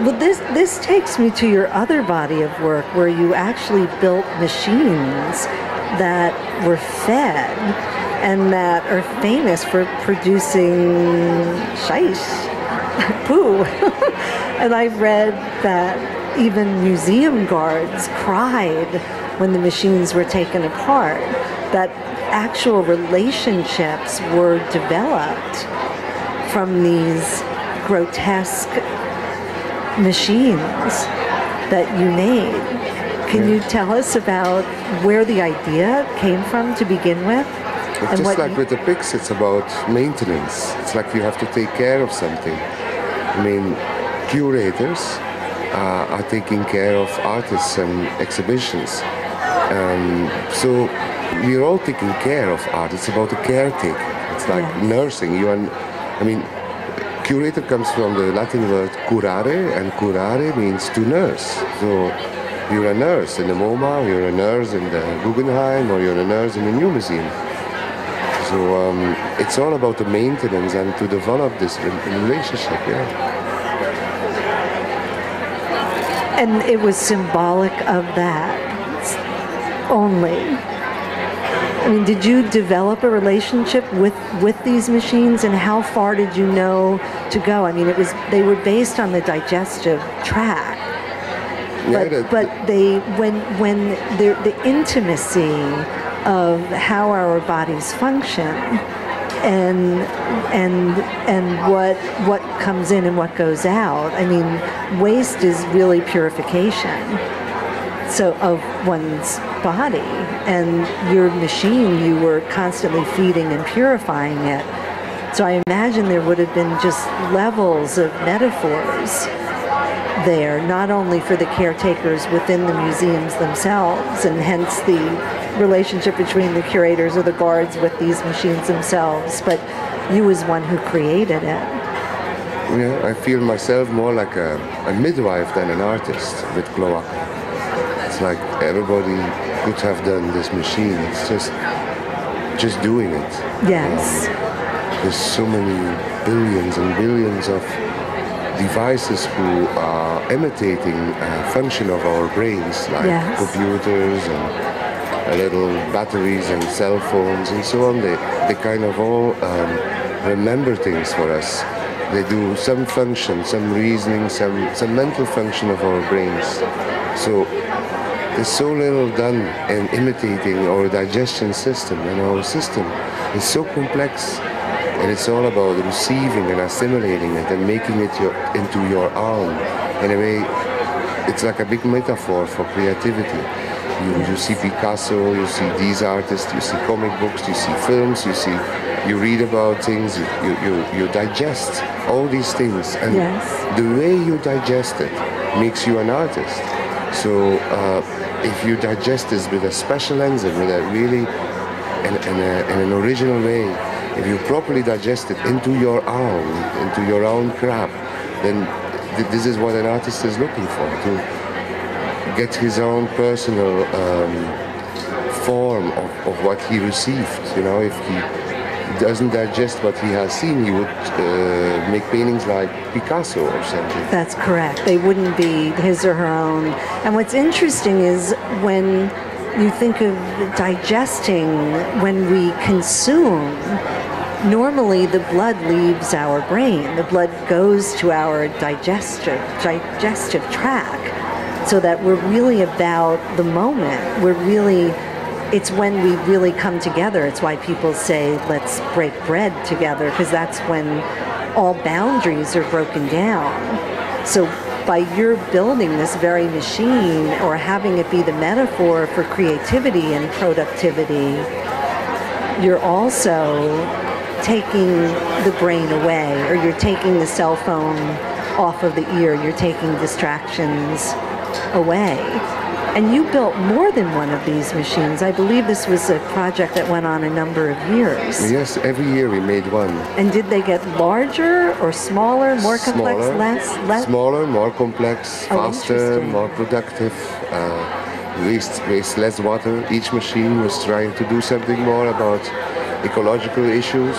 Well, this takes me to your other body of work where you actually built machines that were fed and that are famous for producing shish, poo. And I read that even museum guards cried when the machines were taken apart, that actual relationships were developed from these grotesque machines that you made. Can you tell us about where the idea came from to begin with? It's just like with the pigs, it's about maintenance. It's like you have to take care of something. I mean, curators are taking care of artists and exhibitions. So we're all taking care of art. It's about the caretaker. It's like nursing. Curator comes from the Latin word curare, and curare means to nurse. So you're a nurse in the MoMA, you're a nurse in the Guggenheim, or you're a nurse in the New Museum. So it's all about the maintenance and to develop this relationship, And it was symbolic of that only. I mean, did you develop a relationship with these machines, and how far did you know to go? I mean, they were based on the digestive tract, but the intimacy of how our bodies function and what comes in and what goes out. I mean, waste is really purification. So of one's body, and your machine, you were constantly feeding and purifying it. So I imagine there would have been just levels of metaphors there, not only for the caretakers within the museums themselves, and hence the relationship between the curators or the guards with these machines themselves, but you as one who created it. Yeah, I feel myself more like a midwife than an artist with cloaca. It's like everybody could have done this machine. It's just doing it. Yes. There's so many billions and billions of devices who are imitating a function of our brains, like computers and little batteries and cell phones and so on. They kind of all remember things for us. They do some function, some reasoning, some mental function of our brains. So there's so little done in imitating our digestion system, and our system is so complex, and it's all about receiving and assimilating it and making it into your own. In a way, it's like a big metaphor for creativity. You see Picasso, you see these artists, you see comic books, you see films, you read about things, you digest all these things, and the way you digest it makes you an artist. So if you digest this with a special enzyme, with a really in an original way, if you properly digest it into your own craft, then this is what an artist is looking for, to get his own personal form of what he received. You know, if he doesn't digest what he has seen, he would make paintings like Picasso or something. That's correct. They wouldn't be his or her own. And what's interesting is when you think of digesting, when we consume, normally the blood leaves our brain. The blood goes to our digestive tract, so that we're really about the moment. It's when we really come together. It's why people say, let's break bread together, because that's when all boundaries are broken down. So by your building this very machine, or having it be the metaphor for creativity and productivity, you're also taking the brain away, or you're taking the cell phone off of the ear, you're taking distractions away. And you built more than one of these machines. I believe this was a project that went on a number of years. Yes, every year we made one. And did they get larger or smaller, more complex, less? Smaller, more complex, faster, more productive, waste less water. Each machine was trying to do something more about ecological issues.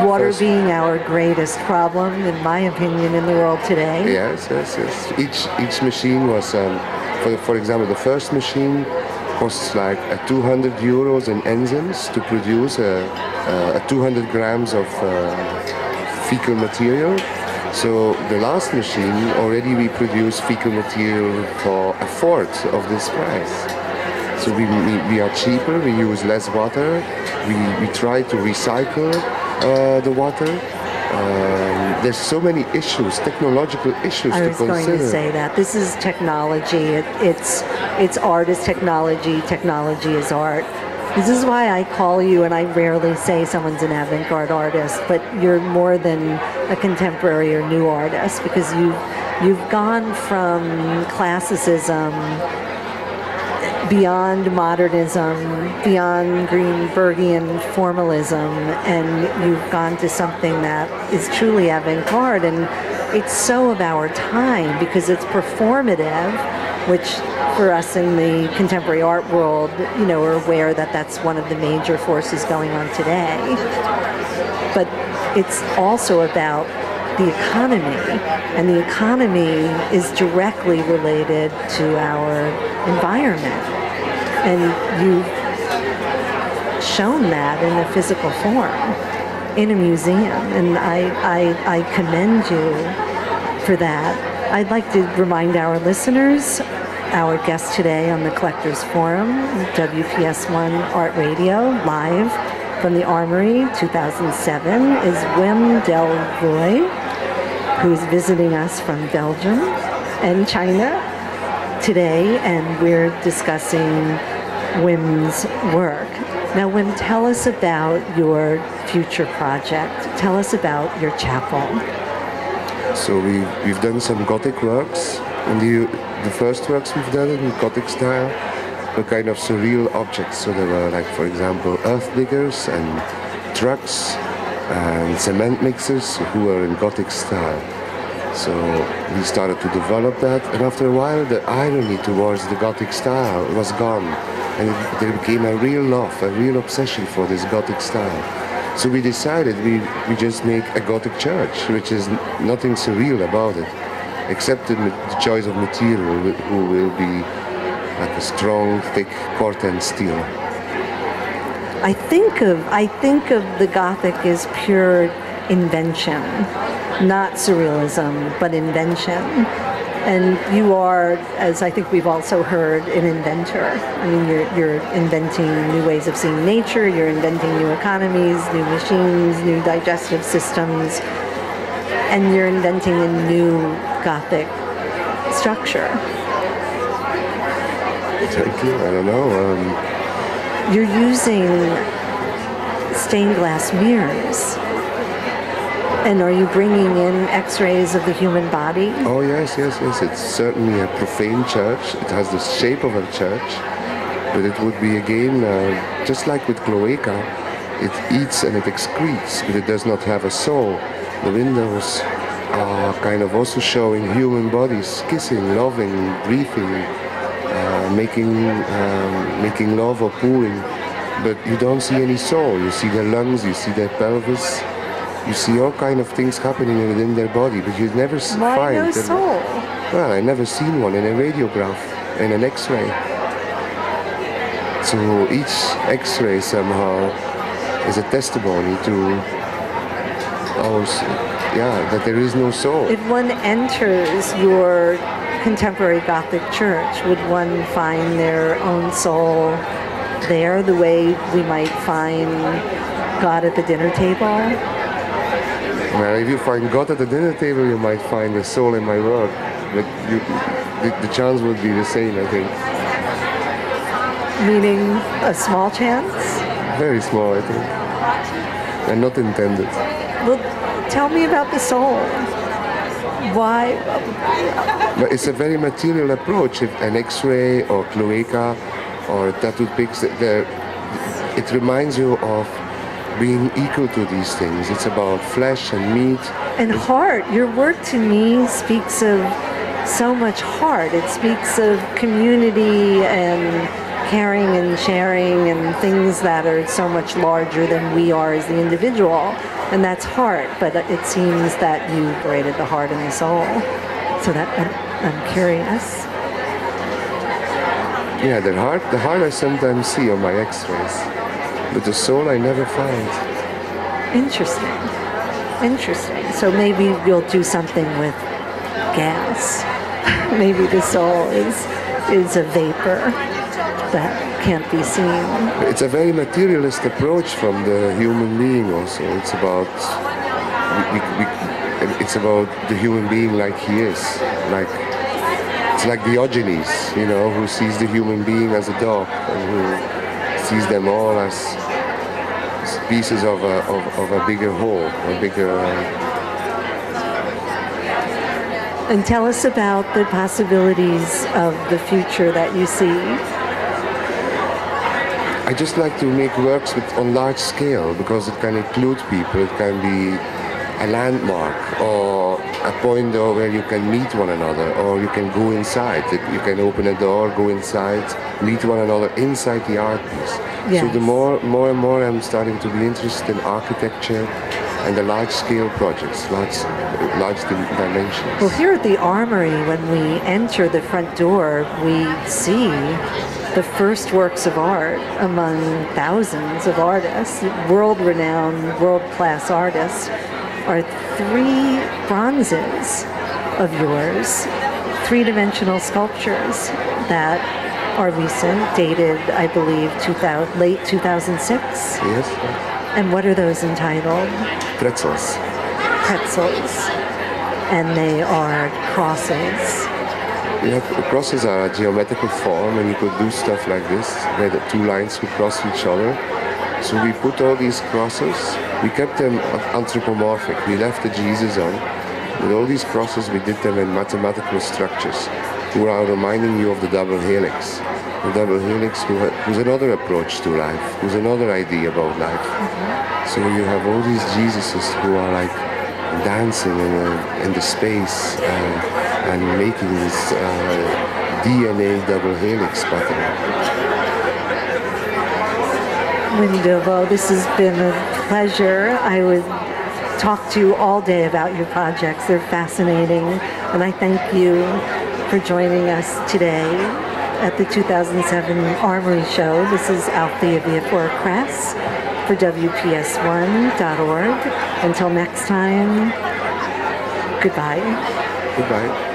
Water being our greatest problem, in my opinion, in the world today. Yes. Each machine was, for example, the first machine costs like 200 euros in enzymes to produce 200 grams of fecal material. So the last machine, already we produce fecal material for a fourth of this price. So we are cheaper, we use less water, we try to recycle the water. There's so many issues, technological issues to consider. I was going to say that. This is technology. It's art is technology. Technology is art. This is why I call you, and I rarely say someone's an avant-garde artist, but you're more than a contemporary or new artist, because you've gone from classicism, beyond modernism, beyond Greenbergian formalism, and you've gone to something that is truly avant-garde. And it's so of our time because it's performative, which for us in the contemporary art world, you know, we're aware that that's one of the major forces going on today. But it's also about the economy, and the economy is directly related to our environment. And you've shown that in a physical form in a museum, and I commend you for that. I'd like to remind our listeners, our guest today on the Collectors Forum, WPS1 Art Radio, live from the Armory 2007, is Wim Delvoye, who's visiting us from Belgium and China today, and we're discussing Wim's work. Now, Wim, tell us about your future project. Tell us about your chapel. So we've done some Gothic works, and the first works we've done in Gothic style were kind of surreal objects. So there were, like, for example, earth diggers and trucks and cement mixers who were in Gothic style. So we started to develop that, and after a while the irony towards the Gothic style was gone, and there became a real love, a real obsession for this Gothic style. So we decided we just make a Gothic church, which is nothing surreal about it, except the choice of material, who will be like a strong, thick Corten steel. I think of the Gothic as pure invention, not surrealism, but invention. And you are, as I think we've also heard, an inventor. I mean, you're inventing new ways of seeing nature, you're inventing new economies, new machines, new digestive systems, and you're inventing a new Gothic structure. Thank you. I don't know. You're using stained glass mirrors. And are you bringing in X-rays of the human body? Oh, yes. It's certainly a profane church. It has the shape of a church, but it would be, again, just like with cloaca, it eats and it excretes, but it does not have a soul. The windows are kind of also showing human bodies kissing, loving, breathing, making love or pooing, but you don't see any soul. You see their lungs, you see their pelvis. You see all kind of things happening within their body, but you never find no soul? Well, I never seen one in a radiograph, in an X-ray. So each X-ray somehow is a testimony to that there is no soul. If one enters your contemporary Gothic church, would one find their own soul there, the way we might find God at the dinner table? Well, if you find God at the dinner table, you might find a soul in my work. But the chance would be the same, I think. Meaning a small chance? Very small, I think. And not intended. Well, tell me about the soul. Why? But it's a very material approach. If an X-ray or cloaca or tattooed pics, it reminds you of being equal to these things. It's about flesh and meat. And heart. Your work to me speaks of so much heart. It speaks of community and caring and sharing and things that are so much larger than we are as the individual. And that's heart, but it seems that you braided the heart and the soul. So that I'm curious. Yeah, the heart I sometimes see on my x-rays, but the soul I never find. Interesting. Interesting. So maybe you'll do something with gas. Maybe the soul is a vapor that can't be seen. It's a very materialist approach from the human being also. It's about it's about the human being like he is. It's like Diogenes, you know, who sees the human being as a dog and who sees them all as pieces of a bigger whole, a bigger... And tell us about the possibilities of the future that you see. I just like to make works on large scale because it can include people. It can be a landmark or a point where you can meet one another, or you can go inside. You can open a door, go inside, meet one another inside the art piece. Yes. So the more and more I'm starting to be interested in architecture and the large-scale projects, large dimensions. Well, here at the Armory, when we enter the front door, we see the first works of art among thousands of artists, world-renowned, world-class artists, are 3 bronzes of yours, 3-dimensional sculptures that are recent, dated, I believe, late 2006. Yes. And what are those entitled? Pretzels. Pretzels. And they are crosses. Yeah, crosses are a geometrical form, and you could do stuff like this, where the 2 lines would cross each other. So we put all these crosses, we kept them anthropomorphic. We left the Jesus on. With all these crosses, we did them in mathematical structures, who are reminding you of the double helix. The double helix, who's another approach to life, who's another idea about life. Mm-hmm. So you have all these Jesuses who are like dancing in the space and making this DNA double helix pattern. Wim Delvoye, this has been a pleasure. I would talk to you all day about your projects. They're fascinating. And I thank you for joining us today at the 2007 Armory Show. This is Althea Viafora Kress for WPS1.org. Until next time, goodbye. Goodbye.